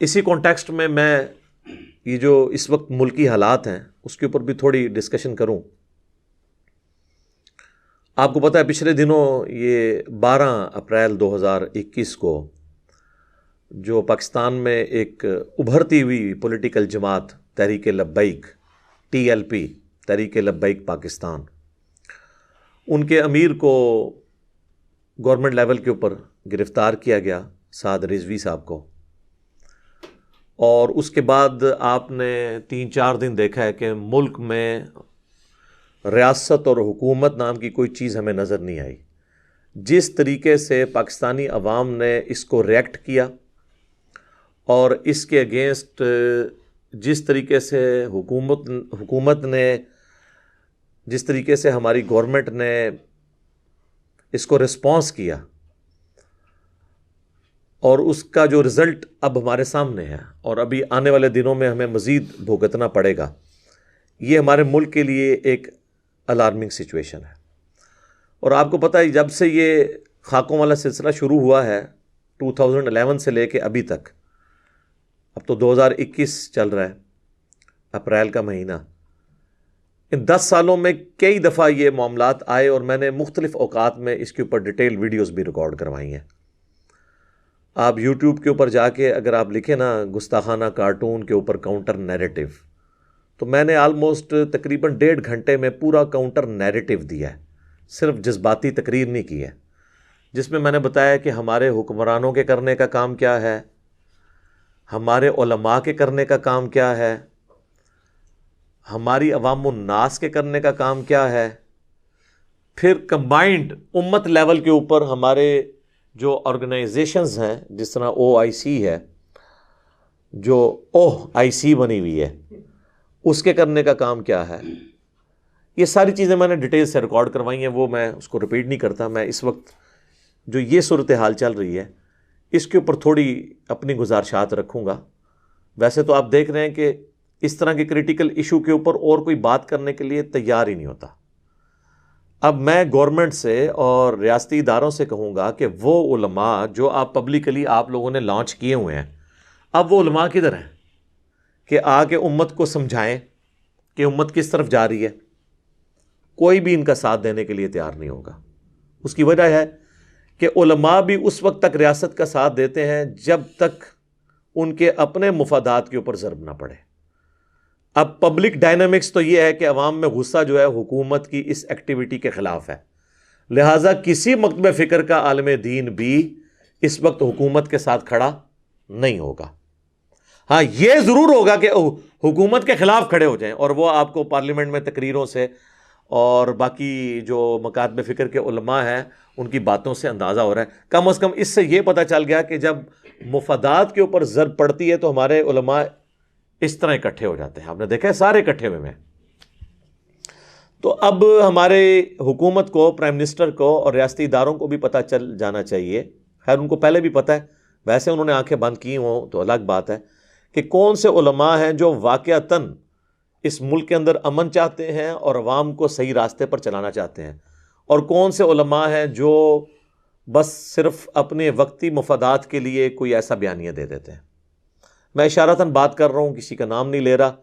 اسی کانٹیکسٹ میں یہ جو اس وقت ملکی حالات ہیں اس کے اوپر بھی تھوڑی ڈسکشن کروں. آپ کو پتہ ہے پچھلے دنوں یہ 12 اپریل 2021 کو جو پاکستان میں ایک ابھرتی ہوئی پولیٹیکل جماعت تحریک لبیک TLP تحریک لبیک پاکستان، ان کے امیر کو گورنمنٹ لیول کے اوپر گرفتار کیا گیا، سعد رضوی صاحب کو. اور اس کے بعد آپ نے 3-4 دن دیکھا ہے کہ ملک میں ریاست اور حکومت نام کی کوئی چیز ہمیں نظر نہیں آئی. جس طریقے سے پاکستانی عوام نے اس کو ریئیکٹ کیا اور اس کے اگینسٹ جس طریقے سے حکومت نے، جس طریقے سے ہماری گورنمنٹ نے اس کو رسپانس کیا، اور اس کا جو رزلٹ اب ہمارے سامنے ہے اور ابھی آنے والے دنوں میں ہمیں مزید بھگتنا پڑے گا، یہ ہمارے ملک کے لیے ایک الارمنگ سچویشن ہے. اور آپ کو پتہ ہے جب سے یہ خاکوں والا سلسلہ شروع ہوا ہے 2011 سے لے کے ابھی تک، اب تو 2021 چل رہا ہے، اپریل کا مہینہ، ان 10 سالوں میں کئی دفعہ یہ معاملات آئے اور میں نے مختلف اوقات میں اس کے اوپر ڈیٹیل ویڈیوز بھی ریکارڈ کروائی ہیں. آپ یوٹیوب کے اوپر جا کے اگر آپ لکھیں نا گستاخانہ کارٹون کے اوپر کاؤنٹر نیریٹو، تو میں نے آلموسٹ تقریباً 1.5 گھنٹے میں پورا کاؤنٹر نیریٹو دیا ہے، صرف جذباتی تقریر نہیں کی ہے، جس میں نے بتایا کہ ہمارے حکمرانوں کے کرنے کا کام کیا ہے، ہمارے علماء کے کرنے کا کام کیا ہے، ہماری عوام الناس کے کرنے کا کام کیا ہے، پھر کمبائنڈ امت لیول کے اوپر ہمارے جو آرگنائزیشنز ہیں، جس طرح OIC ہے، جو OIC بنی ہوئی ہے، اس کے کرنے کا کام کیا ہے. یہ ساری چیزیں میں نے ڈیٹیل سے ریکارڈ کروائی ہیں، وہ میں اس کو ریپیٹ نہیں کرتا. میں اس وقت جو یہ صورتحال چل رہی ہے اس کے اوپر تھوڑی اپنی گزارشات رکھوں گا. ویسے تو آپ دیکھ رہے ہیں کہ اس طرح کے کریٹیکل ایشو کے اوپر اور کوئی بات کرنے کے لیے تیار ہی نہیں ہوتا. اب میں گورنمنٹ سے اور ریاستی اداروں سے کہوں گا کہ وہ علماء جو آپ پبلکلی آپ لوگوں نے لانچ کیے ہوئے ہیں، اب وہ علماء کدھر ہیں کہ آ کے امت کو سمجھائیں کہ امت کس طرف جا رہی ہے؟ کوئی بھی ان کا ساتھ دینے کے لیے تیار نہیں ہوگا. اس کی وجہ ہے کہ علماء بھی اس وقت تک ریاست کا ساتھ دیتے ہیں جب تک ان کے اپنے مفادات کے اوپر ضرب نہ پڑے. اب پبلک ڈائنامکس تو یہ ہے کہ عوام میں غصہ جو ہے حکومت کی اس ایکٹیویٹی کے خلاف ہے، لہٰذا کسی مکتب فکر کا عالم دین بھی اس وقت حکومت کے ساتھ کھڑا نہیں ہوگا. ہاں یہ ضرور ہوگا کہ حکومت کے خلاف کھڑے ہو جائیں، اور وہ آپ کو پارلیمنٹ میں تقریروں سے اور باقی جو مکاتب فکر کے علماء ہیں ان کی باتوں سے اندازہ ہو رہا ہے. کم از کم اس سے یہ پتہ چل گیا کہ جب مفادات کے اوپر ضرب پڑتی ہے تو ہمارے علماء اس طرح اکٹھے ہو جاتے ہیں. آپ نے دیکھا ہے سارے اکٹھے ہوئے ہیں. تو اب ہمارے حکومت کو، پرائم منسٹر کو اور ریاستی اداروں کو بھی پتہ چل جانا چاہیے، خیر ان کو پہلے بھی پتہ ہے، ویسے انہوں نے آنکھیں بند کی ہوں تو الگ بات ہے، کہ کون سے علماء ہیں جو واقعتاً اس ملک کے اندر امن چاہتے ہیں اور عوام کو صحیح راستے پر چلانا چاہتے ہیں، اور کون سے علماء ہیں جو بس صرف اپنے وقتی مفادات کے لیے کوئی ایسا بیانیہ دے دیتے ہیں. میں اشارتاً بات کر رہا ہوں، کسی کا نام نہیں لے رہا،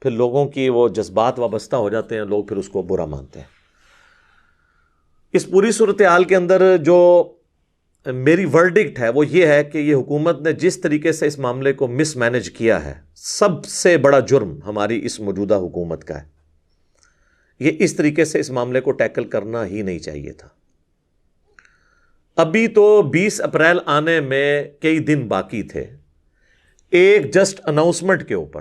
پھر لوگوں کی وہ جذبات وابستہ ہو جاتے ہیں، لوگ پھر اس کو برا مانتے ہیں. اس پوری صورتحال کے اندر جو میری ورڈکٹ ہے وہ یہ ہے کہ یہ حکومت نے جس طریقے سے اس معاملے کو مس مینج کیا ہے، سب سے بڑا جرم ہماری اس موجودہ حکومت کا ہے. یہ اس طریقے سے اس معاملے کو ٹیکل کرنا ہی نہیں چاہیے تھا. ابھی تو 20 اپریل آنے میں کئی دن باقی تھے. ایک جسٹ اناؤنسمنٹ کے اوپر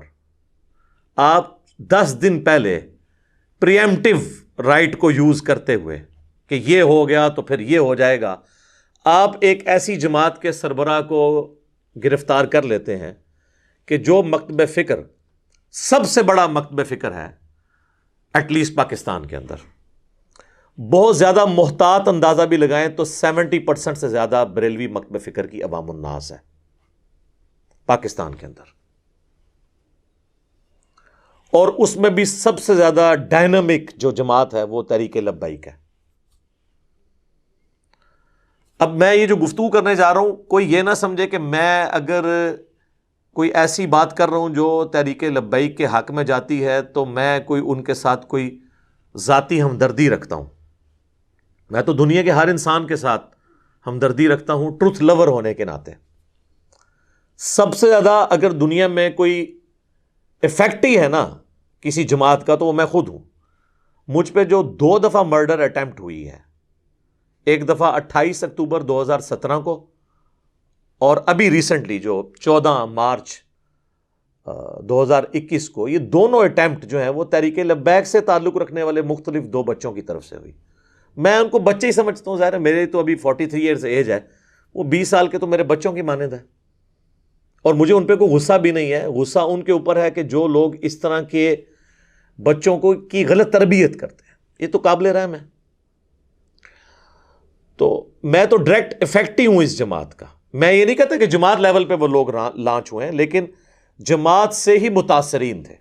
آپ 10 دن پہلے پریمپٹیو رائٹ کو یوز کرتے ہوئے کہ یہ ہو گیا تو پھر یہ ہو جائے گا، آپ ایک ایسی جماعت کے سربراہ کو گرفتار کر لیتے ہیں کہ جو مکتب فکر سب سے بڑا مکتب فکر ہے ایٹ لیسٹ پاکستان کے اندر. بہت زیادہ محتاط اندازہ بھی لگائیں تو 70% سے زیادہ بریلوی مکتب فکر کی عوام الناس ہے پاکستان کے اندر، اور اس میں بھی سب سے زیادہ ڈائنامک جو جماعت ہے وہ تحریک لبیک ہے. اب میں یہ جو گفتگو کرنے جا رہا ہوں، کوئی یہ نہ سمجھے کہ میں اگر کوئی ایسی بات کر رہا ہوں جو تحریک لبیک کے حق میں جاتی ہے تو میں کوئی ان کے ساتھ کوئی ذاتی ہمدردی رکھتا ہوں. میں تو دنیا کے ہر انسان کے ساتھ ہمدردی رکھتا ہوں ٹروتھ لور ہونے کے ناطے. سب سے زیادہ اگر دنیا میں کوئی افیکٹ ہی ہے نا کسی جماعت کا تو وہ میں خود ہوں. مجھ پہ جو 2 دفعہ مرڈر اٹیمپٹ ہوئی ہے، ایک دفعہ 28 اکتوبر 2017 کو، اور ابھی ریسنٹلی جو 14 مارچ 2021 کو، یہ دونوں اٹیمپٹ جو ہیں وہ تحریک لبیک سے تعلق رکھنے والے مختلف 2 بچوں کی طرف سے ہوئی. میں ان کو بچے ہی سمجھتا ہوں، ظاہر ہے میرے تو ابھی 43 ایئرز ایج ہے، وہ 20 سال کے تو میرے بچوں کی مانند ہے. اور مجھے ان پہ کوئی غصہ بھی نہیں ہے. غصہ ان کے اوپر ہے کہ جو لوگ اس طرح کے بچوں کو کی غلط تربیت کرتے ہیں. یہ تو قابل رحم ہے. تو میں تو ڈائریکٹ افیکٹ ہی ہوں اس جماعت کا. میں یہ نہیں کہتا کہ جماعت لیول پہ وہ لوگ لانچ ہوئے ہیں، لیکن جماعت سے ہی متاثرین تھے.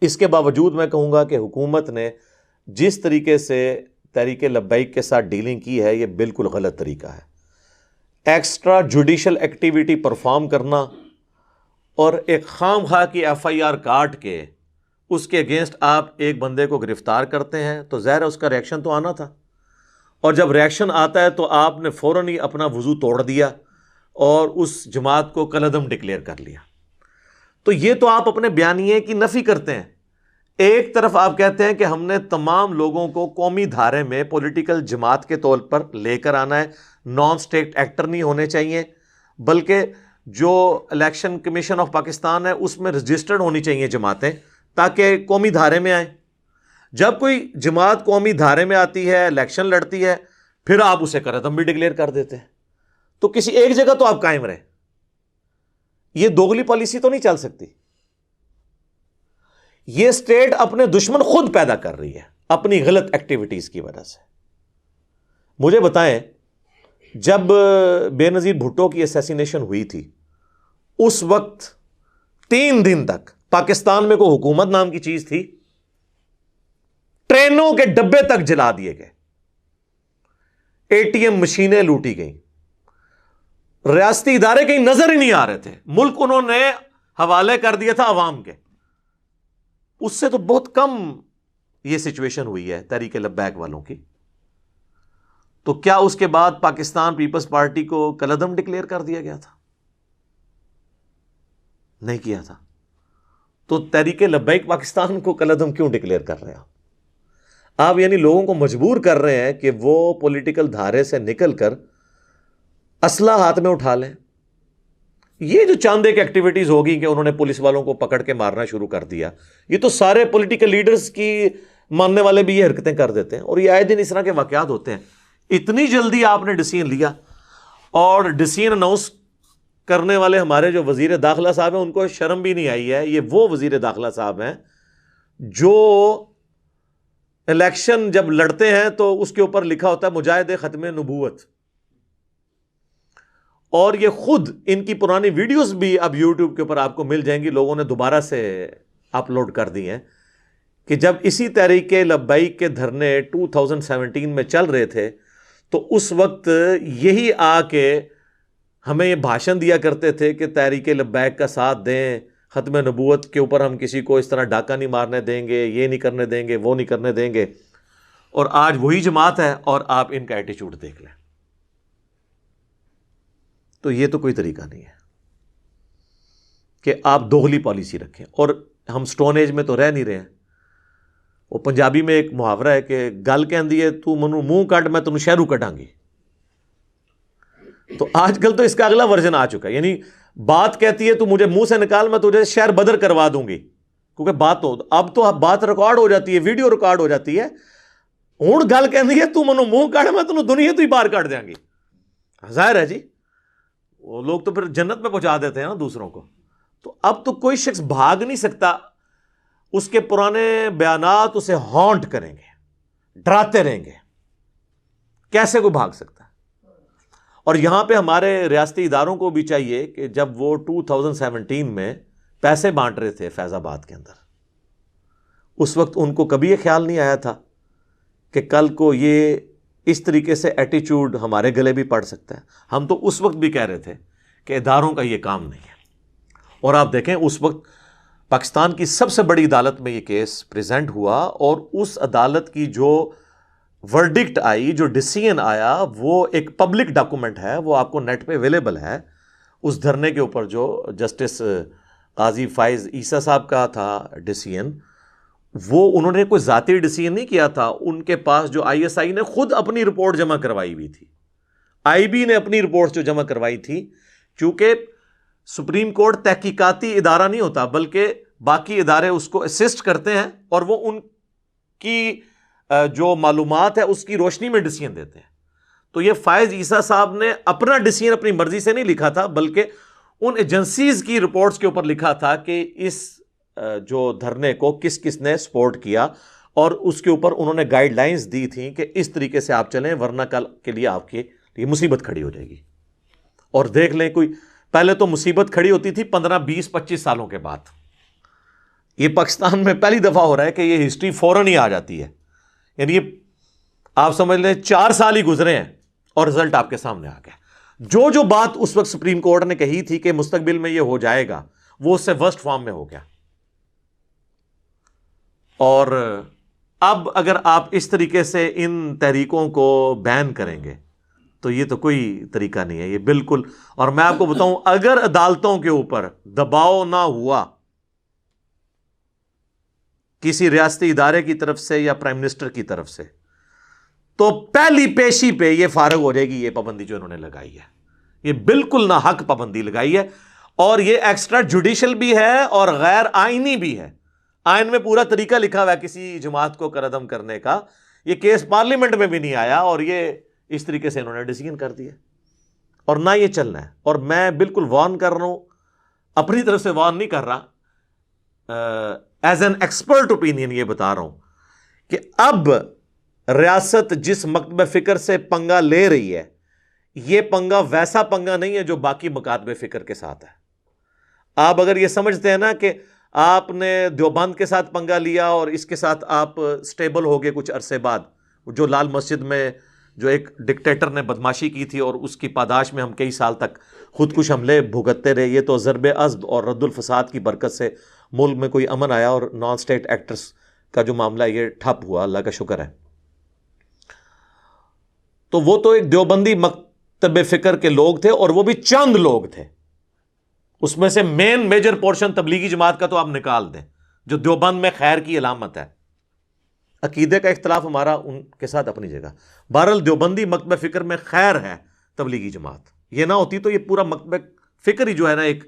اس کے باوجود میں کہوں گا کہ حکومت نے جس طریقے سے تحریک لبیک کے ساتھ ڈیلنگ کی ہے یہ بالکل غلط طریقہ ہے. ایکسٹرا جوڈیشل ایکٹیویٹی پرفارم کرنا اور ایک خام خواہ کی FIR کاٹ کے اس کے اگینسٹ آپ ایک بندے کو گرفتار کرتے ہیں تو ظاہر ہے اس کا ریئیکشن تو آنا تھا. اور جب ریئیکشن آتا ہے تو آپ نے فوراً ہی اپنا وضو توڑ دیا اور اس جماعت کو کالعدم ڈکلیئر کر لیا. تو یہ تو آپ اپنے بیانیے کی نفی کرتے ہیں. ایک طرف آپ کہتے ہیں کہ ہم نے تمام لوگوں کو قومی دھارے میں پولیٹیکل جماعت کے طور پر لے کر آنا ہے، نان اسٹیٹ ایکٹر نہیں ہونے چاہیے، بلکہ جو الیکشن کمیشن آف پاکستان ہے اس میں رجسٹرڈ ہونی چاہیے جماعتیں تاکہ قومی دھارے میں آئیں. جب کوئی جماعت قومی دھارے میں آتی ہے، الیکشن لڑتی ہے، پھر آپ اسے کالعدم بھی ڈکلیئر کر دیتے ہیں. تو کسی ایک جگہ تو آپ قائم رہیں. یہ دوگلی پالیسی تو نہیں چل سکتی. یہ اسٹیٹ اپنے دشمن خود پیدا کر رہی ہے اپنی غلط ایکٹیویٹیز کی وجہ سے. مجھے بتائیں جب بے نظیر بھٹو کی اسیسینیشن ہوئی تھی اس وقت 3 دن تک پاکستان میں کوئی حکومت نام کی چیز تھی؟ ٹرینوں کے ڈبے تک جلا دیے گئے، ATM مشینیں لوٹی گئیں، ریاستی ادارے کہیں نظر ہی نہیں آ رہے تھے. ملک انہوں نے حوالے کر دیا تھا عوام کے. اس سے تو بہت کم یہ سچویشن ہوئی ہے تحریک لبیک والوں کی. تو کیا اس کے بعد پاکستان پیپلز پارٹی کو کالعدم ڈکلیئر کر دیا گیا تھا؟ نہیں کیا تھا. تو تحریک لبیک پاکستان کو کالعدم کیوں ڈکلیئر کر رہے ہیں آپ؟ یعنی لوگوں کو مجبور کر رہے ہیں کہ وہ پولیٹیکل دھارے سے نکل کر اسلحہ ہاتھ میں اٹھا لیں. یہ جو چاند ایک ایکٹیویٹیز ہوگی کہ انہوں نے پولیس والوں کو پکڑ کے مارنا شروع کر دیا، یہ تو سارے پولیٹیکل لیڈرز کی ماننے والے بھی یہ حرکتیں کر دیتے ہیں. اور یہ آئے دن اس طرح کے واقعات ہوتے ہیں. اتنی جلدی آپ نے ڈیسیژن لیا، اور ڈیسیژن اناؤنس کرنے والے ہمارے جو وزیر داخلہ صاحب ہیں ان کو شرم بھی نہیں آئی ہے. یہ وہ وزیر داخلہ صاحب ہیں جو الیکشن جب لڑتے ہیں تو اس کے اوپر لکھا ہوتا ہے مجاہد ختم نبوت. اور یہ خود ان کی پرانی ویڈیوز بھی اب یوٹیوب کے اوپر آپ کو مل جائیں گی، لوگوں نے دوبارہ سے اپلوڈ کر دی ہیں، کہ جب اسی تحریک لبیک کے دھرنے 2017 میں چل رہے تھے تو اس وقت یہی آ کے ہمیں یہ بھاشن دیا کرتے تھے کہ تحریک لبیک کا ساتھ دیں، ختم نبوت کے اوپر ہم کسی کو اس طرح ڈاکہ نہیں مارنے دیں گے، یہ نہیں کرنے دیں گے، وہ نہیں کرنے دیں گے. اور آج وہی جماعت ہے اور آپ ان کا ایٹیچیوڈ دیکھ لیں. تو یہ تو کوئی طریقہ نہیں ہے کہ آپ دوغلی پالیسی رکھیں. اور ہم سٹون ایج میں تو رہ نہیں رہے ہیں. وہ پنجابی میں ایک محاورہ ہے کہ گل کہندی ہے تو منو منہ کٹ میں تنوں شہرو کٹاں گی. تو آج کل تو اس کا اگلا ورژن آ چکا ہے. یعنی بات کہتی ہے تو مجھے منہ سے نکال، میں تجھے شہر بدر کروا دوں گی. کیونکہ بات تو اب تو بات ریکارڈ ہو جاتی ہے، ویڈیو ریکارڈ ہو جاتی ہے. ہوں گل کہندی ہے تو منو منہ کٹ میں تنوں دنیا تو ہی باہر کٹ دیاں گی. ظاہر ہے جی وہ لوگ تو پھر جنت میں پہنچا دیتے ہیں نا دوسروں کو. تو اب تو کوئی شخص بھاگ نہیں سکتا. اس کے پرانے بیانات اسے ہانٹ کریں گے، ڈراتے رہیں گے. کیسے کوئی بھاگ سکتا ہے؟ اور یہاں پہ ہمارے ریاستی اداروں کو بھی چاہیے کہ جب وہ 2017 میں پیسے بانٹ رہے تھے فیض آباد کے اندر، اس وقت ان کو کبھی یہ خیال نہیں آیا تھا کہ کل کو یہ اس طریقے سے ایٹیچیوڈ ہمارے گلے بھی پڑ سکتا ہے. ہم تو اس وقت بھی کہہ رہے تھے کہ اداروں کا یہ کام نہیں ہے. اور آپ دیکھیں اس وقت پاکستان کی سب سے بڑی عدالت میں یہ کیس پریزنٹ ہوا، اور اس عدالت کی جو ورڈکٹ آئی، جو ڈیسیژن آیا، وہ ایک پبلک ڈاکومنٹ ہے، وہ آپ کو نیٹ پہ اویلیبل ہے۔ اس دھرنے کے اوپر جو جسٹس قاضی فائز عیسیٰ صاحب کا تھا ڈیسیژن، وہ انہوں نے کوئی ذاتی ڈیسیژن نہیں کیا تھا، ان کے پاس جو آئی ایس آئی نے خود اپنی رپورٹ جمع کروائی ہوئی تھی، آئی بی نے اپنی رپورٹ جو جمع کروائی تھی، چونکہ سپریم کورٹ تحقیقاتی ادارہ نہیں ہوتا بلکہ باقی ادارے اس کو اسسٹ کرتے ہیں، اور وہ ان کی جو معلومات ہے اس کی روشنی میں ڈیسیژن دیتے ہیں۔ تو یہ فائز عیسیٰ صاحب نے اپنا ڈیسیژن اپنی مرضی سے نہیں لکھا تھا، بلکہ ان ایجنسیز کی رپورٹس کے اوپر لکھا تھا کہ اس جو دھرنے کو کس کس نے سپورٹ کیا، اور اس کے اوپر انہوں نے گائیڈ لائنز دی تھیں کہ اس طریقے سے آپ چلیں، ورنہ کل کے لیے آپ کی یہ مصیبت کھڑی ہو جائے گی۔ اور دیکھ لیں، کوئی پہلے تو مصیبت کھڑی ہوتی تھی 15 20 25 سالوں کے بعد، یہ پاکستان میں پہلی دفعہ ہو رہا ہے کہ یہ ہسٹری فوراً ہی آ جاتی ہے، یعنی یہ آپ سمجھ لیں 4 سال ہی گزرے ہیں اور رزلٹ آپ کے سامنے آ گیا۔ جو بات اس وقت سپریم کورٹ نے کہی تھی کہ مستقبل میں یہ ہو جائے گا، وہ اس سے ورسٹ فارم میں ہو گیا۔ اور اب اگر آپ اس طریقے سے ان تحریکوں کو بین کریں گے تو یہ تو کوئی طریقہ نہیں ہے، یہ بالکل۔ اور میں آپ کو بتاؤں، اگر عدالتوں کے اوپر دباؤ نہ ہوا کسی ریاستی ادارے کی طرف سے یا پرائم منسٹر کی طرف سے، تو پہلی پیشی پہ یہ فارغ ہو جائے گی یہ پابندی جو انہوں نے لگائی ہے۔ یہ بالکل ناحق پابندی لگائی ہے، اور یہ ایکسٹرا جوڈیشل بھی ہے اور غیر آئینی بھی ہے۔ آئین میں پورا طریقہ لکھا ہوا ہے کسی جماعت کو قردم کرنے کا، یہ کیس پارلیمنٹ میں بھی نہیں آیا، اور یہ اس طریقے سے انہوں نے ڈیسیژن کر دیا، اور نہ یہ چلنا ہے۔ اور میں بالکل وارن کر رہا ہوں، اپنی طرف سے وارن نہیں کر رہا، ایز این ایکسپرٹ اوپینین یہ بتا رہا ہوں کہ اب ریاست جس مکتب فکر سے پنگا لے رہی ہے، یہ پنگا ویسا پنگا نہیں ہے جو باقی مکاتب فکر کے ساتھ ہے۔ آپ اگر یہ سمجھتے ہیں نا کہ آپ نے دیوبند کے ساتھ پنگا لیا اور اس کے ساتھ آپ سٹیبل ہو گئے کچھ عرصے بعد، جو لال مسجد میں جو ایک ڈکٹیٹر نے بدماشی کی تھی اور اس کی پاداش میں ہم کئی سال تک خودکش حملے بھگتتے رہے، یہ تو ضرب عضب اور رد الفساد کی برکت سے ملک میں کوئی امن آیا، اور نان سٹیٹ ایکٹرز کا جو معاملہ یہ ٹھپ ہوا، اللہ کا شکر ہے۔ تو وہ تو ایک دیوبندی مکتب فکر کے لوگ تھے، اور وہ بھی چند لوگ تھے، اس میں سے میجر پورشن تبلیغی جماعت کا تو آپ نکال دیں، جو دیوبند میں خیر کی علامت ہے۔ عقیدے کا اختلاف ہمارا ان کے ساتھ اپنی جگہ، بہرحال دیوبندی مکتب فکر میں خیر ہے تبلیغی جماعت، یہ نہ ہوتی تو یہ پورا مکتب فکر ہی جو ہے نا ایک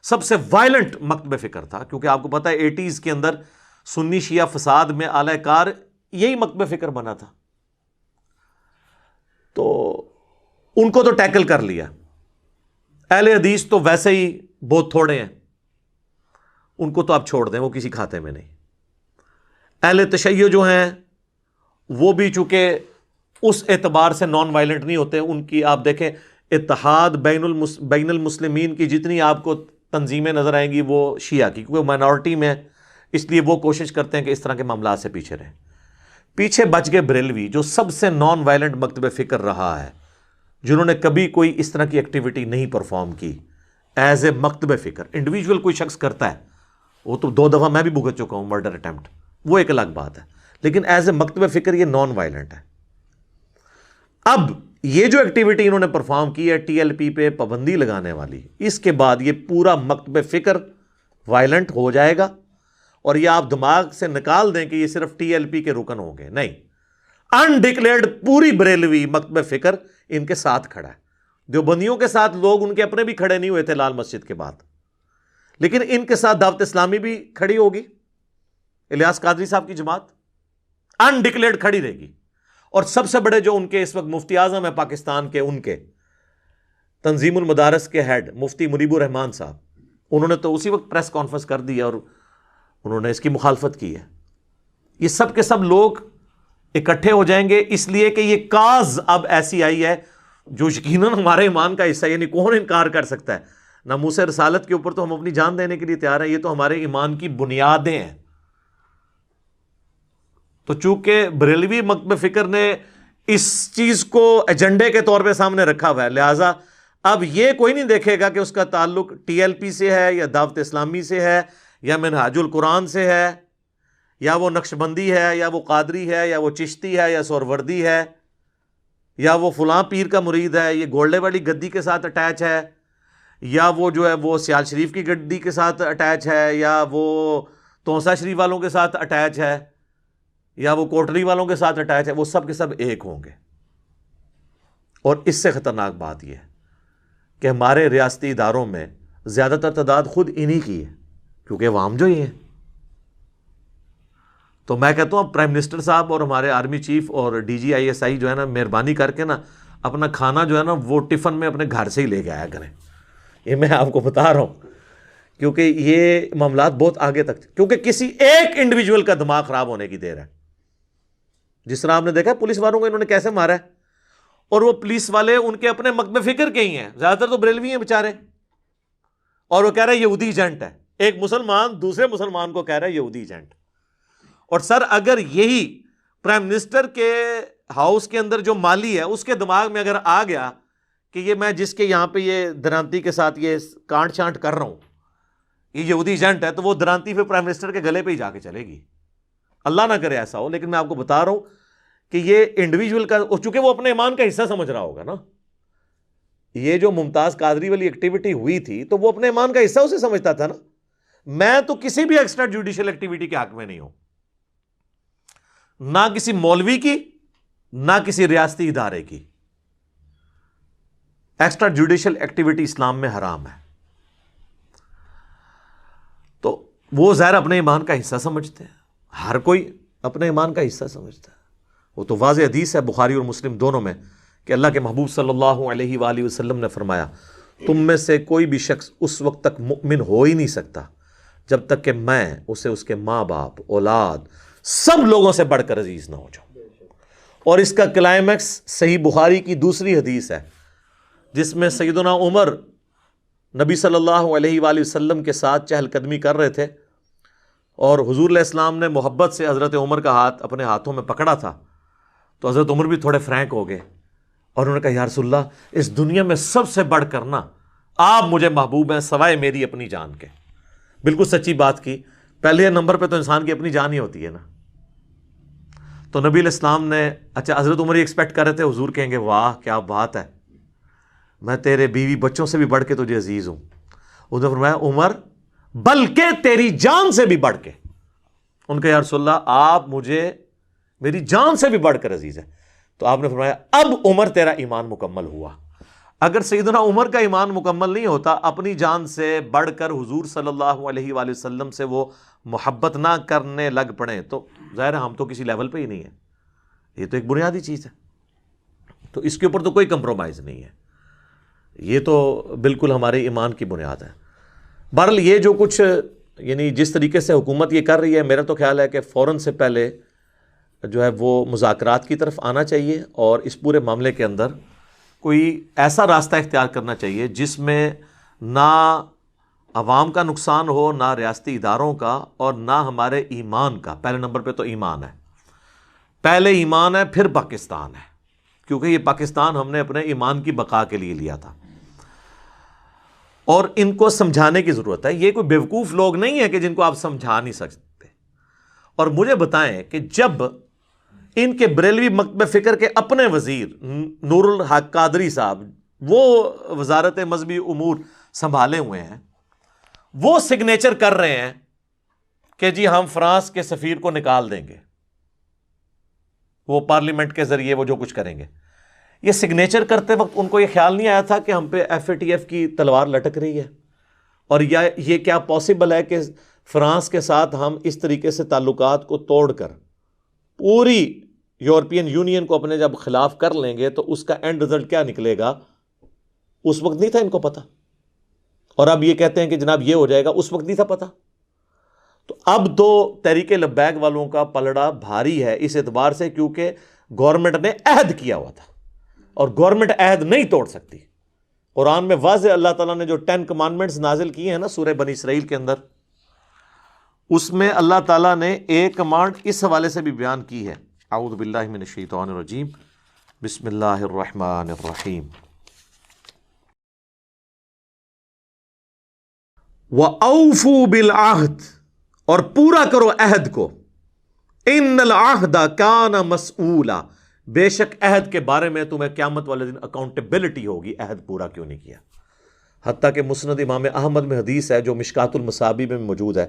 سب سے وائلنٹ مکتب فکر تھا، کیونکہ آپ کو پتا ہے 80s کے اندر سنی شیعہ فساد میں اعلی کار یہی مکتب فکر بنا تھا، تو ان کو تو ٹیکل کر لیا۔ اہل حدیث تو ویسے ہی بہت تھوڑے ہیں، ان کو تو آپ چھوڑ دیں، وہ کسی کھاتے میں نہیں۔ اہل تشیع جو ہیں وہ بھی چونکہ اس اعتبار سے نان وائلنٹ نہیں ہوتے، ان کی آپ دیکھیں اتحاد بین المسلمین کی جتنی آپ کو تنظیمیں نظر آئیں گی وہ شیعہ کی، کیونکہ مائنورٹی میں، اس لیے وہ کوشش کرتے ہیں کہ اس طرح کے معاملات سے پیچھے رہیں۔ پیچھے بچ گئے بریلوی، جو سب سے نان وائلنٹ مکتب فکر رہا ہے، جنہوں نے کبھی کوئی اس طرح کی ایکٹیویٹی نہیں پرفارم کی ایز اے مکتب فکر۔ انڈیویجول کوئی شخص کرتا ہے، وہ تو 2 دفعہ میں بھی بھگت چکا ہوں مرڈر اٹیمپٹ، وہ ایک الگ بات ہے، لیکن ایز اے مکتب فکر یہ نان وائلنٹ ہے۔ اب یہ جو ایکٹیویٹی انہوں نے پرفارم کی ہے ٹی ایل پی پہ پابندی لگانے والی، اس کے بعد یہ پورا مکتب فکر وائلنٹ ہو جائے گا، اور یہ آپ دماغ سے نکال دیں کہ یہ صرف ٹی ایل پی کے رکن ہوں گے، نہیں، انڈکلیئرڈ پوری بریلوی مکتب فکر ان کے ساتھ کھڑا ہے۔ دیوبندیوں کے ساتھ لوگ ان کے اپنے بھی کھڑے نہیں ہوئے تھے لال مسجد کے بعد، لیکن ان کے ساتھ دعوت اسلامی بھی کھڑی ہوگی، الیاس قادری صاحب کی جماعت انڈکلیئرڈ کھڑی رہے گی، اور سب سے بڑے جو ان کے اس وقت مفتی اعظم ہے پاکستان کے، ان کے تنظیم المدارس کے ہیڈ مفتی مریب الرحمان صاحب، انہوں نے تو اسی وقت پریس کانفرنس کر دی اور انہوں نے اس کی مخالفت کی ہے۔ یہ سب کے سب لوگ اکٹھے ہو جائیں گے، اس لیے کہ یہ کاز اب ایسی آئی ہے جو یقیناً ہمارے ایمان کا حصہ ہے، یعنی کون انکار کر سکتا ہے؟ ناموس رسالت کے اوپر تو ہم اپنی جان دینے کے لیے تیار ہیں، یہ تو ہمارے ایمان کی بنیادیں ہیں۔ تو چونکہ بریلوی مکتب فکر نے اس چیز کو ایجنڈے کے طور پہ سامنے رکھا ہوا ہے، لہٰذا اب یہ کوئی نہیں دیکھے گا کہ اس کا تعلق ٹی ایل پی سے ہے یا دعوت اسلامی سے ہے یا منہاج القرآن سے ہے یا وہ نقشبندی ہے یا وہ قادری ہے یا وہ چشتی ہے یا سہروردی ہے یا وہ فلاں پیر کا مرید ہے، یہ گولڈے والی گدی کے ساتھ اٹیچ ہے، یا وہ جو ہے وہ سیال شریف کی گدی کے ساتھ اٹیچ ہے، یا وہ تونسا شریف والوں کے ساتھ اٹیچ ہے، یا وہ کوٹری والوں کے ساتھ اٹیچ ہے، وہ سب کے سب ایک ہوں گے۔ اور اس سے خطرناک بات یہ ہے کہ ہمارے ریاستی اداروں میں زیادہ تر تعداد خود انہی کی ہے، کیونکہ عوام جو ہی ہیں۔ تو میں کہتا ہوں اب پرائم منسٹر صاحب اور ہمارے آرمی چیف اور D G I S I جو ہے نا، مہربانی کر کے نا اپنا کھانا جو ہے نا وہ ٹفن میں اپنے گھر سے ہی لے کے آیا کریں۔ یہ میں آپ کو بتا رہا ہوں، کیونکہ یہ معاملات بہت آگے تک، کیونکہ کسی ایک انڈیویجول کا دماغ خراب ہونے کی دیر ہے۔ جس طرح آپ نے دیکھا پولیس والوں کو انہوں نے کیسے مارا ہے، اور وہ پولیس والے ان کے اپنے مکتب فکر کے ہی ہیں، زیادہ تر تو بریلوی ہیں بیچارے، اور وہ کہہ رہے ہیں یہودی ایجنٹ ہے۔ ایک مسلمان دوسرے مسلمان کو کہہ رہا ہے یہودی ایجنٹ۔ اور سر اگر یہی پرائم منسٹر کے ہاؤس کے اندر جو مالی ہے اس کے دماغ میں اگر آ گیا کہ یہ میں جس کے یہاں پہ یہ درانتی کے ساتھ یہ کانٹ چانٹ کر رہا ہوں یہ یہودی ایجنٹ ہے، تو وہ درانتی پھر پرائم منسٹر کے گلے پہ ہی جا کے چلے گی۔ اللہ نہ کرے ایسا ہو، لیکن میں آپ کو بتا رہا ہوں کہ یہ انڈیویجول کا، چونکہ وہ اپنے ایمان کا حصہ سمجھ رہا ہوگا نا، یہ جو ممتاز قادری والی ایکٹیویٹی ہوئی تھی تو وہ اپنے ایمان کا حصہ اسے سمجھتا تھا نا۔ میں تو کسی بھی ایکسٹرا جوڈیشل ایکٹیویٹی کے حق میں نہیں ہوں، نہ کسی مولوی کی نہ کسی ریاستی ادارے کی۔ ایکسٹرا جوڈیشل ایکٹیویٹی اسلام میں حرام ہے۔ تو وہ ظاہر اپنے ایمان کا حصہ سمجھتے ہیں، ہر کوئی اپنے ایمان کا حصہ سمجھتا ہے۔ وہ تو واضح حدیث ہے بخاری اور مسلم دونوں میں کہ اللہ کے محبوب صلی اللہ علیہ وآلہ وسلم نے فرمایا تم میں سے کوئی بھی شخص اس وقت تک مؤمن ہو ہی نہیں سکتا جب تک کہ میں اسے اس کے ماں باپ، اولاد، سب لوگوں سے بڑھ کر عزیز نہ ہو جاؤں۔ اور اس کا کلائمیکس صحیح بخاری کی دوسری حدیث ہے جس میں سیدنا عمر نبی صلی اللہ علیہ وآلہ وسلم کے ساتھ چہل قدمی کر رہے تھے، اور حضور علیہ السلام نے محبت سے حضرت عمر کا ہاتھ اپنے ہاتھوں میں پکڑا تھا، تو حضرت عمر بھی تھوڑے فرینک ہو گئے اور انہوں نے کہا یا رسول اللہ، اس دنیا میں سب سے بڑھ کر نا آپ مجھے محبوب ہیں سوائے میری اپنی جان کے۔ بالکل سچی بات کی، پہلے نمبر پہ تو انسان کی اپنی جان ہی ہوتی ہے نا۔ تو نبی علیہ السلام نے، اچھا حضرت عمر یہ ایکسپیکٹ کر رہے تھے حضور کہیں گے واہ کیا بات ہے، میں تیرے بیوی بچوں سے بھی بڑھ کے تجھے عزیز ہوں۔ انہوں نے فرمایا عمر بلکہ تیری جان سے بھی بڑھ کے۔ ان کا یا رسول اللہ آپ مجھے میری جان سے بھی بڑھ کر عزیز ہے۔ تو آپ نے فرمایا اب عمر تیرا ایمان مکمل ہوا۔ اگر سیدنا عمر کا ایمان مکمل نہیں ہوتا، اپنی جان سے بڑھ کر حضور صلی اللہ علیہ وآلہ وسلم سے وہ محبت نہ کرنے لگ پڑے، تو ظاہر ہے ہم تو کسی لیول پہ ہی نہیں ہیں۔ یہ تو ایک بنیادی چیز ہے، تو اس کے اوپر تو کوئی کمپرومائز نہیں ہے، یہ تو بالکل ہمارے ایمان کی بنیاد ہے۔ بہرحال یہ جو کچھ یعنی جس طریقے سے حکومت یہ کر رہی ہے، میرا تو خیال ہے کہ فوراً سے پہلے جو ہے وہ مذاکرات کی طرف آنا چاہیے، اور اس پورے معاملے کے اندر کوئی ایسا راستہ اختیار کرنا چاہیے جس میں نہ عوام کا نقصان ہو، نہ ریاستی اداروں کا، اور نہ ہمارے ایمان کا۔ پہلے نمبر پہ تو ایمان ہے، پہلے ایمان ہے پھر پاکستان ہے، کیونکہ یہ پاکستان ہم نے اپنے ایمان کی بقا کے لیے لیا تھا، اور ان کو سمجھانے کی ضرورت ہے۔ یہ کوئی بیوقوف لوگ نہیں ہے کہ جن کو آپ سمجھا نہیں سکتے۔ اور مجھے بتائیں کہ جب ان کے بریلوی مکتب فکر کے اپنے وزیر نور الحق قادری صاحب، وہ وزارت مذہبی امور سنبھالے ہوئے ہیں، وہ سگنیچر کر رہے ہیں کہ جی ہم فرانس کے سفیر کو نکال دیں گے، وہ پارلیمنٹ کے ذریعے وہ جو کچھ کریں گے، یہ سگنیچر کرتے وقت ان کو یہ خیال نہیں آیا تھا کہ ہم پہ ایف اے ٹی ایف کی تلوار لٹک رہی ہے، اور یہ کیا پاسبل ہے کہ فرانس کے ساتھ ہم اس طریقے سے تعلقات کو توڑ کر پوری یورپین یونین کو اپنے جب خلاف کر لیں گے تو اس کا اینڈ رزلٹ کیا نکلے گا، اس وقت نہیں تھا ان کو پتا، اور اب یہ کہتے ہیں کہ جناب یہ ہو جائے گا، اس وقت نہیں تھا پتا۔ تو اب تو تحریک لبیک والوں کا پلڑا بھاری ہے اس اعتبار سے کیونکہ گورنمنٹ نے عہد کیا ہوا تھا، اور گورنمنٹ عہد نہیں توڑ سکتی۔ قرآن میں واضح اللہ تعالیٰ نے جو 10 کمانڈمنٹس نازل کیے ہیں نا سورہ بنی اسرائیل کے اندر، اس میں اللہ تعالیٰ نے ایک کمانڈ اس حوالے سے بھی بیان کی ہے۔ اعوذ باللہ من الشیطان الرجیم، بسم اللہ الرحمن الرحیم۔ وَأَوْفُوا بِالْعَهْدِ، اور پورا کرو عہد کو، اِنَّ الْعَهْدَ كَانَ مَسْئُولًا، بے شک عہد کے بارے میں تمہیں قیامت والے دن اکاؤنٹیبلٹی ہوگی، عہد پورا کیوں نہیں کیا۔ حتیٰ کہ مسند امام احمد میں حدیث ہے جو مشکات المصابیح میں موجود ہے،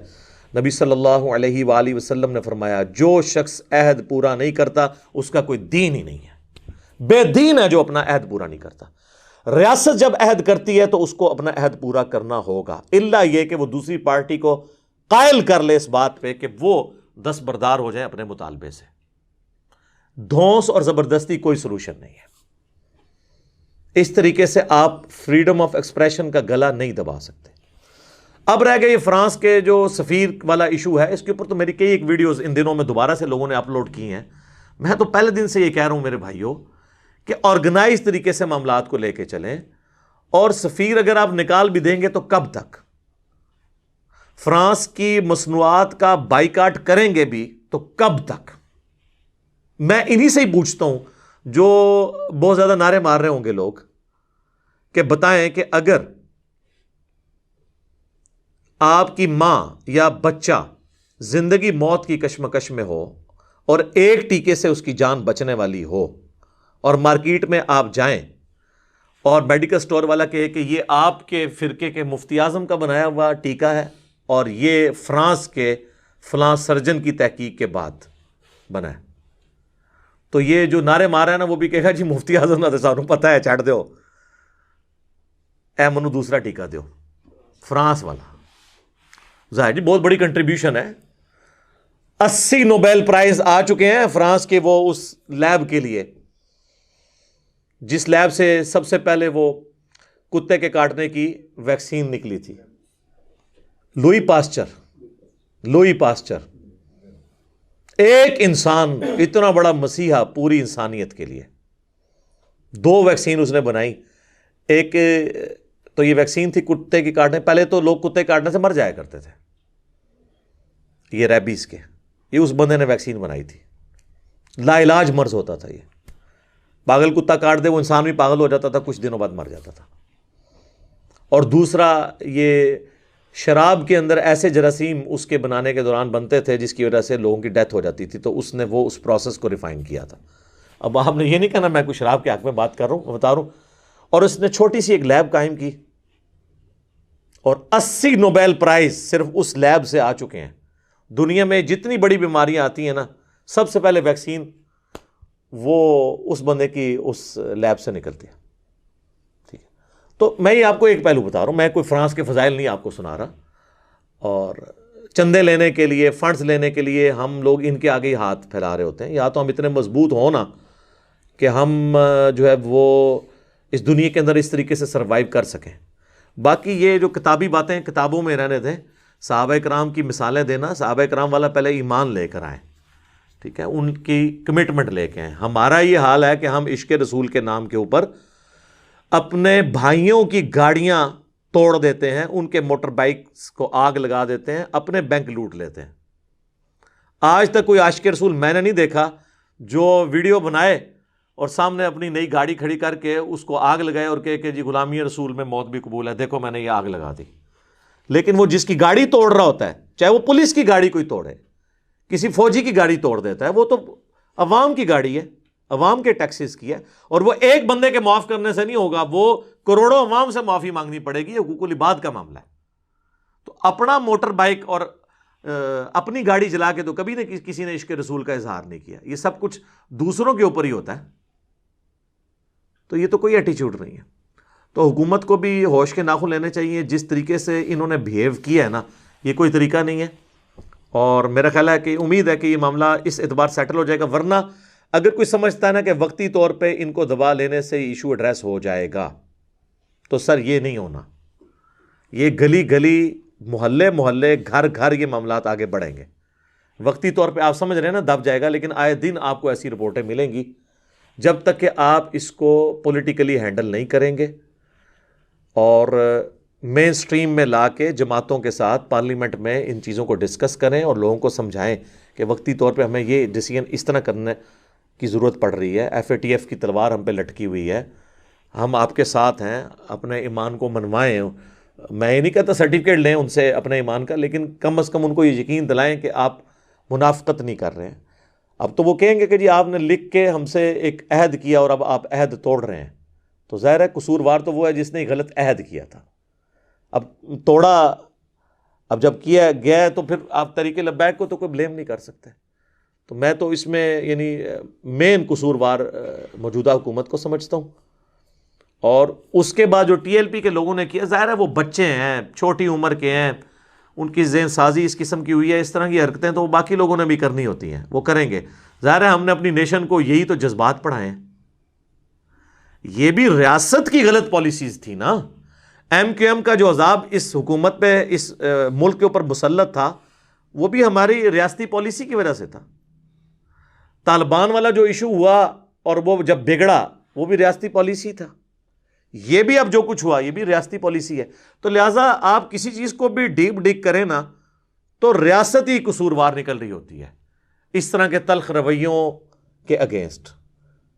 نبی صلی اللہ علیہ وآلہ وسلم نے فرمایا جو شخص عہد پورا نہیں کرتا اس کا کوئی دین ہی نہیں ہے، بے دین ہے جو اپنا عہد پورا نہیں کرتا۔ ریاست جب عہد کرتی ہے تو اس کو اپنا عہد پورا کرنا ہوگا، الا یہ کہ وہ دوسری پارٹی کو قائل کر لے اس بات پہ کہ وہ دستبردار ہو جائیں اپنے مطالبے سے۔ دھونس اور زبردستی کوئی سلوشن نہیں ہے۔ اس طریقے سے آپ فریڈم آف ایکسپریشن کا گلا نہیں دبا سکتے۔ اب رہ گیا یہ فرانس کے جو سفیر والا ایشو ہے، اس کے اوپر تو میری کئی ایک ویڈیوز ان دنوں میں دوبارہ سے لوگوں نے اپلوڈ کی ہیں۔ میں تو پہلے دن سے یہ کہہ رہا ہوں میرے بھائیوں کہ آرگنائز طریقے سے معاملات کو لے کے چلیں، اور سفیر اگر آپ نکال بھی دیں گے تو کب تک؟ فرانس کی مصنوعات کا بائیکاٹ کریں گے بھی تو کب تک؟ میں انہی سے ہی پوچھتا ہوں جو بہت زیادہ نعرے مار رہے ہوں گے لوگ، کہ بتائیں کہ اگر آپ کی ماں یا بچہ زندگی موت کی کشمکش میں ہو اور ایک ٹیکے سے اس کی جان بچنے والی ہو، اور مارکیٹ میں آپ جائیں اور میڈیکل سٹور والا کہے کہ یہ آپ کے فرقے کے مفتی اعظم کا بنایا ہوا ٹیکہ ہے اور یہ فرانس کے فلاں سرجن کی تحقیق کے بعد بنا ہے، تو یہ جو نعرے مارا ہے نا وہ بھی کہے گا جی مفتی اعظم نے سانوں پتہ ہے، چھڑ دیو اے منو دوسرا ٹیکہ دیو فرانس والا۔ ظاہر جی بہت بڑی کنٹریبیوشن ہے، 80 نوبیل پرائز آ چکے ہیں فرانس کے وہ اس لیب کے لیے جس لیب سے سب سے پہلے وہ کتے کے کاٹنے کی ویکسین نکلی تھی، لوئی پاسچر، ایک انسان اتنا بڑا مسیحا پوری انسانیت کے لیے، 2 ویکسین اس نے بنائی۔ ایک تو یہ ویکسین تھی کتے کی کاٹنے، پہلے تو لوگ کتے کاٹنے سے مر جایا کرتے تھے، یہ ریبیز کے، یہ اس بندے نے ویکسین بنائی تھی، لا علاج مرض ہوتا تھا، یہ پاگل کتا کاٹ دے وہ انسان بھی پاگل ہو جاتا تھا، کچھ دنوں بعد مر جاتا تھا۔ اور دوسرا یہ شراب کے اندر ایسے جراثیم اس کے بنانے کے دوران بنتے تھے جس کی وجہ سے لوگوں کی ڈیتھ ہو جاتی تھی، تو اس نے وہ اس پروسیس کو ریفائن کیا تھا۔ اب آپ نے یہ نہیں کہنا میں کوئی شراب کے حق میں بات کر رہا ہوں، بتا رہا ہوں۔ اور اس نے چھوٹی سی ایک لیب قائم کی اور 80 نوبیل پرائز صرف اس لیب سے آ چکے ہیں۔ دنیا میں جتنی بڑی بیماریاں آتی ہیں نا، سب سے پہلے ویکسین وہ اس بندے کی اس لیب سے نکلتی ہے، ٹھیک ہے۔ تو میں یہ آپ کو ایک پہلو بتا رہا ہوں، میں کوئی فرانس کے فضائل نہیں آپ کو سنا رہا، اور چندے لینے کے لیے، فنڈز لینے کے لیے ہم لوگ ان کے آگے ہی ہاتھ پھیلا رہے ہوتے ہیں، یا تو ہم اتنے مضبوط ہوں نا کہ ہم جو ہے وہ اس دنیا کے اندر اس طریقے سے سروائیو کر سکیں۔ باقی یہ جو کتابی باتیں کتابوں میں رہنے دیں، صحابہ کرام کی مثالیں دینا، صحابہ کرام والا پہلے ایمان لے کر آئیں، ٹھیک ہے، ان کی کمٹمنٹ لے کے آئیں۔ ہمارا یہ حال ہے کہ ہم عشق رسول کے نام کے اوپر اپنے بھائیوں کی گاڑیاں توڑ دیتے ہیں، ان کے موٹر بائکس کو آگ لگا دیتے ہیں، اپنے بینک لوٹ لیتے ہیں۔ آج تک کوئی عاشق رسول میں نے نہیں دیکھا جو ویڈیو بنائے اور سامنے اپنی نئی گاڑی کھڑی کر کے اس کو آگ لگائے اور کہے کہ جی غلامی رسول میں موت بھی قبول ہے، دیکھو میں نے یہ آگ لگا دی۔ لیکن وہ جس کی گاڑی توڑ رہا ہوتا ہے، چاہے وہ پولیس کی گاڑی کوئی توڑے، کسی فوجی کی گاڑی توڑ دیتا ہے، وہ تو عوام کی گاڑی ہے، عوام کے ٹیکسز کی ہے، اور وہ ایک بندے کے معاف کرنے سے نہیں ہوگا، وہ کروڑوں عوام سے معافی مانگنی پڑے گی، یہ حقوق العباد کا معاملہ ہے۔ تو اپنا موٹر بائک اور اپنی گاڑی جلا کے تو کبھی نہ کسی نے عشق رسول کا اظہار نہیں کیا، یہ سب کچھ دوسروں کے اوپر ہی ہوتا ہے، تو یہ تو کوئی ایٹیچیوڈ نہیں ہے۔ تو حکومت کو بھی ہوش کے ناخن لینے چاہیے، جس طریقے سے انہوں نے بہیو کیا ہے نا، یہ کوئی طریقہ نہیں ہے، اور میرا خیال ہے کہ امید ہے کہ یہ معاملہ اس اعتبار سیٹل ہو جائے گا، ورنہ اگر کوئی سمجھتا ہے نا کہ وقتی طور پہ ان کو دبا لینے سے ایشو ایڈریس ہو جائے گا، تو سر یہ نہیں ہونا، یہ گلی گلی، محلے محلے، گھر گھر یہ معاملات آگے بڑھیں گے۔ وقتی طور پہ آپ سمجھ رہے ہیں نا دب جائے گا، لیکن آئے دن آپ کو ایسی رپورٹیں ملیں گی، جب تک کہ آپ اس کو پولیٹیکلی ہینڈل نہیں کریں گے اور مین سٹریم میں لا کے جماعتوں کے ساتھ پارلیمنٹ میں ان چیزوں کو ڈسکس کریں اور لوگوں کو سمجھائیں کہ وقتی طور پہ ہمیں یہ ڈیسیژن اس طرح کرنے کی ضرورت پڑ رہی ہے، FATF کی تلوار ہم پہ لٹکی ہوئی ہے، ہم آپ کے ساتھ ہیں، اپنے ایمان کو منوائیں، میں یہ نہیں کہتا سرٹیفکیٹ لیں ان سے اپنے ایمان کا، لیکن کم از کم ان کو یہ یقین دلائیں کہ آپ منافقت نہیں کر رہے ہیں۔ اب تو وہ کہیں گے کہ جی آپ نے لکھ کے ہم سے ایک عہد کیا اور اب آپ عہد توڑ رہے ہیں، تو ظاہر ہے قصوروار تو وہ ہے جس نے غلط عہد کیا تھا، اب توڑا، اب جب کیا گیا تو پھر آپ طریق لبیک کو تو کوئی بلیم نہیں کر سکتے۔ تو میں تو اس میں یعنی مین قصوروار موجودہ حکومت کو سمجھتا ہوں۔ اور اس کے بعد جو ٹی ایل پی کے لوگوں نے کیا، ظاہر ہے وہ بچے ہیں، چھوٹی عمر کے ہیں، ان کی ذہن سازی اس قسم کی ہوئی ہے، اس طرح کی حرکتیں تو باقی لوگوں نے بھی کرنی ہوتی ہیں، وہ کریں گے۔ ظاہر ہے ہم نے اپنی نیشن کو یہی تو جذبات پڑھائے ہیں۔ یہ بھی ریاست کی غلط پالیسیز تھی نا۔ ایم کیو ایم کا جو عذاب اس حکومت پہ، اس ملک کے اوپر مسلط تھا، وہ بھی ہماری ریاستی پالیسی کی وجہ سے تھا۔ طالبان والا جو ایشو ہوا اور وہ جب بگڑا، وہ بھی ریاستی پالیسی تھا۔ یہ بھی اب جو کچھ ہوا یہ بھی ریاستی پالیسی ہے۔ تو لہٰذا آپ کسی چیز کو بھی ڈیپ ڈگ کریں نا تو ریاست ہی قصوروار نکل رہی ہوتی ہے اس طرح کے تلخ رویوں کے اگینسٹ،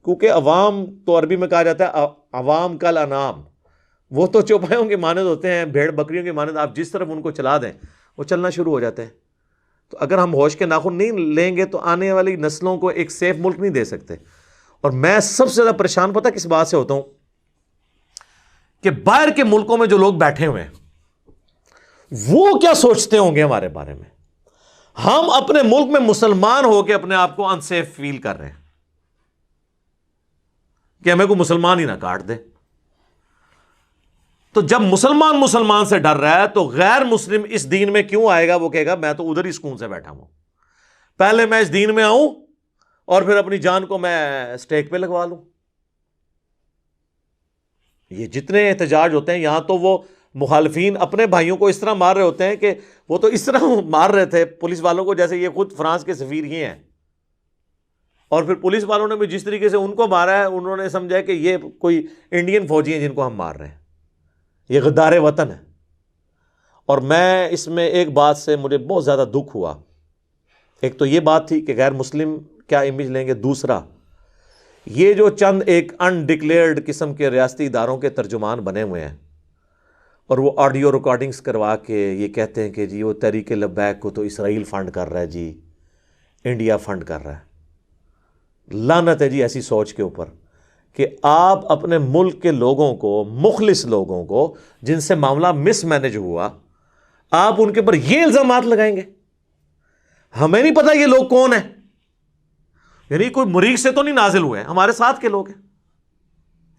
کیونکہ عوام تو عربی میں کہا جاتا ہے عوام کل انعام، وہ تو چوپایوں کے مانند ہوتے ہیں، بھیڑ بکریوں کے مانند، آپ جس طرف ان کو چلا دیں وہ چلنا شروع ہو جاتے ہیں۔ تو اگر ہم ہوش کے ناخن نہیں لیں گے تو آنے والی نسلوں کو ایک سیف ملک نہیں دے سکتے۔ اور میں سب سے زیادہ پریشان پتہ کس بات سے ہوتا ہوں کہ باہر کے ملکوں میں جو لوگ بیٹھے ہوئے ہیں وہ کیا سوچتے ہوں گے ہمارے بارے میں۔ ہم اپنے ملک میں مسلمان ہو کے اپنے آپ کو انسیف فیل کر رہے ہیں کہ ہمیں کوئی مسلمان ہی نہ کاٹ دے۔ تو جب مسلمان سے ڈر رہا ہے تو غیر مسلم اس دین میں کیوں آئے گا؟ وہ کہے گا میں تو ادھر ہی سکون سے بیٹھا ہوں، پہلے میں اس دین میں آؤں اور پھر اپنی جان کو میں سٹیک پہ لگوا لوں۔ یہ جتنے احتجاج ہوتے ہیں یہاں تو وہ مخالفین اپنے بھائیوں کو اس طرح مار رہے ہوتے ہیں کہ وہ تو اس طرح مار رہے تھے پولیس والوں کو جیسے یہ خود فرانس کے سفیر ہی ہیں، اور پھر پولیس والوں نے بھی جس طریقے سے ان کو مارا ہے انہوں نے سمجھا کہ یہ کوئی انڈین فوجی ہیں جن کو ہم مار رہے ہیں، یہ غدار وطن ہے۔ اور میں اس میں ایک بات سے مجھے بہت زیادہ دکھ ہوا، ایک تو یہ بات تھی کہ غیر مسلم کیا امیج لیں گے، دوسرا یہ جو چند ایک انڈکلیئرڈ قسم کے ریاستی اداروں کے ترجمان بنے ہوئے ہیں اور وہ آڈیو ریکارڈنگز کروا کے یہ کہتے ہیں کہ جی وہ تحریک لبیک کو تو اسرائیل فنڈ کر رہا ہے، جی انڈیا فنڈ کر رہا ہے۔ لعنت ہے جی ایسی سوچ کے اوپر کہ آپ اپنے ملک کے لوگوں کو، مخلص لوگوں کو جن سے معاملہ مس مینج ہوا، آپ ان کے اوپر یہ الزامات لگائیں گے۔ ہمیں نہیں پتا یہ لوگ کون ہیں، یعنی کوئی مریخ سے تو نہیں نازل ہوئے ہیں، ہمارے ساتھ کے لوگ ہیں۔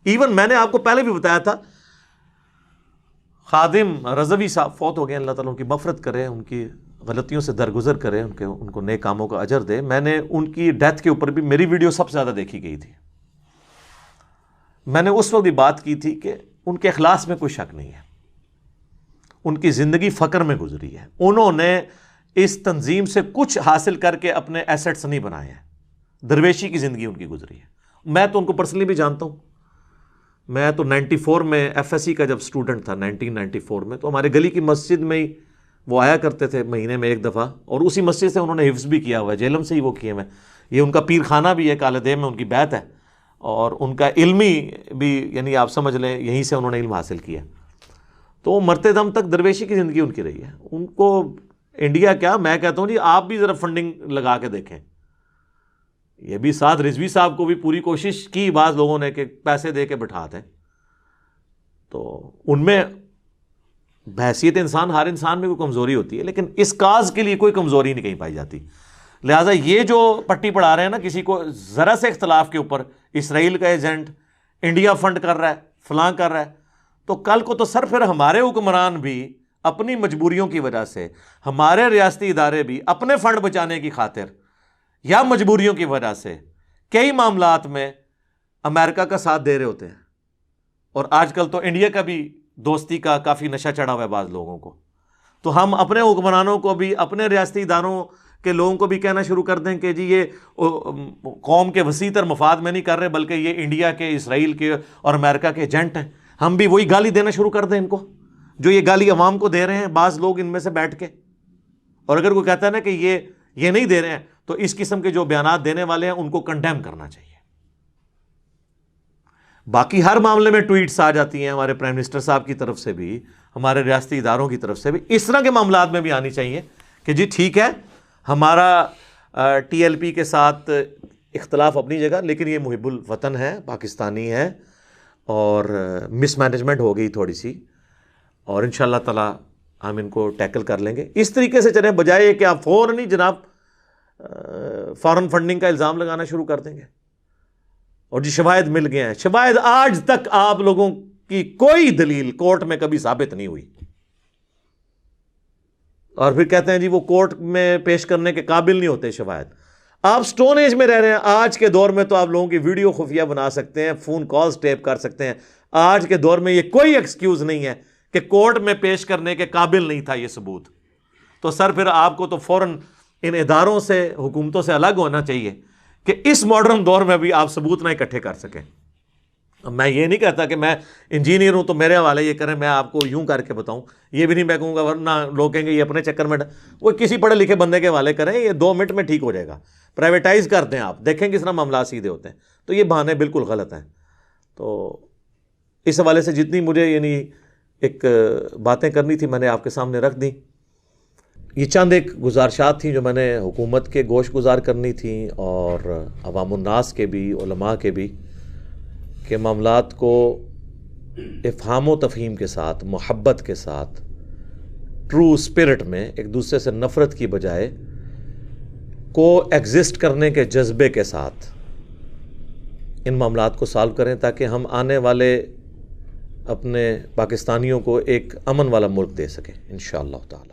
ایون میں نے آپ کو پہلے بھی بتایا تھا، خادم رضوی صاحب فوت ہو گئے، اللہ تعالیٰ ان کی مغفرت کرے، ان کی غلطیوں سے درگزر کرے، ان کو نیک کاموں کا اجر دے۔ میں نے ان کی ڈیتھ کے اوپر بھی میری ویڈیو سب سے زیادہ دیکھی گئی تھی۔ میں نے اس وقت بھی بات کی تھی کہ ان کے اخلاص میں کوئی شک نہیں ہے، ان کی زندگی فقر میں گزری ہے، انہوں نے اس تنظیم سے کچھ حاصل کر کے اپنے ایسٹس نہیں بنائے ہیں، درویشی کی زندگی ان کی گزری ہے۔ میں تو ان کو پرسنلی بھی جانتا ہوں، میں تو 94 میں ایف ایس سی کا جب اسٹوڈنٹ تھا 1994 میں، تو ہمارے گلی کی مسجد میں ہی وہ آیا کرتے تھے مہینے میں ایک دفعہ، اور اسی مسجد سے انہوں نے حفظ بھی کیا ہوا ہے، جیلم سے ہی وہ کیے ہوئے، یہ ان کا پیر خانہ بھی ہے، کالے دیم میں ان کی بیت ہے، اور ان کا علمی بھی یعنی آپ سمجھ لیں یہیں سے انہوں نے علم حاصل کیا۔ تو مرتے دم تک درویشی کی زندگی ان کی رہی ہے۔ ان کو انڈیا کیا، میں کہتا ہوں جی آپ بھی ذرا فنڈنگ لگا کے دیکھیں۔ یہ بھی ساتھ رضوی صاحب کو بھی پوری کوشش کی بعض لوگوں نے کہ پیسے دے کے بٹھا دیں، تو ان میں بحیثیت انسان ہر انسان میں کوئی کمزوری ہوتی ہے، لیکن اس کاز کے لیے کوئی کمزوری نہیں کہیں پائی جاتی۔ لہٰذا یہ جو پٹی پڑھا رہے ہیں نا کسی کو ذرا سے اختلاف کے اوپر، اسرائیل کا ایجنٹ، انڈیا فنڈ کر رہا ہے، فلاں کر رہا ہے، تو کل کو تو سر پھر ہمارے حکمران بھی اپنی مجبوریوں کی وجہ سے، ہمارے ریاستی ادارے بھی اپنے فنڈ بچانے کی خاطر یا مجبوریوں کی وجہ سے کئی معاملات میں امریکہ کا ساتھ دے رہے ہوتے ہیں۔ اور آج کل تو انڈیا کا بھی دوستی کا کافی نشہ چڑھا ہوا ہے بعض لوگوں کو، تو ہم اپنے حکمرانوں کو بھی، اپنے ریاستی اداروں کے لوگوں کو بھی کہنا شروع کر دیں کہ جی یہ قوم کے وسیع تر مفاد میں نہیں کر رہے بلکہ یہ انڈیا کے، اسرائیل کے اور امریکہ کے ایجنٹ ہیں۔ ہم بھی وہی گالی دینا شروع کر دیں ان کو جو یہ گالی عوام کو دے رہے ہیں بعض لوگ ان میں سے بیٹھ کے۔ اور اگر کوئی کہتا ہے نا کہ یہ نہیں دے رہے ہیں تو اس قسم کے جو بیانات دینے والے ہیں ان کو کنڈیم کرنا چاہیے۔ باقی ہر معاملے میں ٹویٹس آ جاتی ہیں ہمارے پرائم منسٹر صاحب کی طرف سے بھی، ہمارے ریاستی اداروں کی طرف سے بھی، اس طرح کے معاملات میں بھی آنی چاہیے کہ جی ٹھیک ہے ہمارا ٹی ایل پی کے ساتھ اختلاف اپنی جگہ، لیکن یہ محب الوطن ہے، پاکستانی ہے، اور مس مینجمنٹ ہو گئی تھوڑی سی، اور ان شاء اللہ تعالیٰ ہم ان کو ٹیکل کر لیں گے۔ اس طریقے سے چلیں، بجائے کہ آپ فوراً ہی جناب فارن فنڈنگ کا الزام لگانا شروع کر دیں گے، اور جی شواہد مل گئے ہیں۔ شواہد آج تک آپ لوگوں کی کوئی دلیل کورٹ میں کبھی ثابت نہیں ہوئی، اور پھر کہتے ہیں جی وہ کورٹ میں پیش کرنے کے قابل نہیں ہوتے شواہد۔ آپ سٹون ایج میں رہ رہے ہیں۔ آج کے دور میں تو آپ لوگوں کی ویڈیو خفیہ بنا سکتے ہیں، فون کالز ٹیپ کر سکتے ہیں۔ آج کے دور میں یہ کوئی ایکسکیوز نہیں ہے کہ کورٹ میں پیش کرنے کے قابل نہیں تھا یہ ثبوت، تو سر پھر آپ کو تو فوراً ان اداروں سے، حکومتوں سے الگ ہونا چاہیے کہ اس ماڈرن دور میں بھی آپ ثبوت نہ اکٹھے کر سکیں۔ میں یہ نہیں کہتا کہ میں انجینئر ہوں تو میرے حوالے یہ کریں، میں آپ کو یوں کر کے بتاؤں، یہ بھی نہیں میں کہوں گا، ورنہ لوگ کہیں گے یہ اپنے چکر میں، وہ کسی پڑھے لکھے بندے کے حوالے کریں، یہ 2 منٹ میں ٹھیک ہو جائے گا۔ پرائیویٹائز کر دیں، آپ دیکھیں کس طرح معاملات سیدھے ہوتے ہیں۔ تو یہ بہانے بالکل غلط ہیں۔ تو اس حوالے سے جتنی مجھے یعنی ایک باتیں کرنی تھی میں نے آپ کے سامنے رکھ دیں۔ یہ چند ایک گزارشات تھیں جو میں نے حکومت کے گوش گزار کرنی تھیں، اور عوام الناس کے بھی، علماء کے بھی، کہ معاملات کو افہام و تفہیم کے ساتھ، محبت کے ساتھ، ٹرو اسپرٹ میں، ایک دوسرے سے نفرت کی بجائے کو ایگزسٹ کرنے کے جذبے کے ساتھ ان معاملات کو سالو کریں، تاکہ ہم آنے والے اپنے پاکستانیوں کو ایک امن والا ملک دے سکیں انشاءاللہ تعالی۔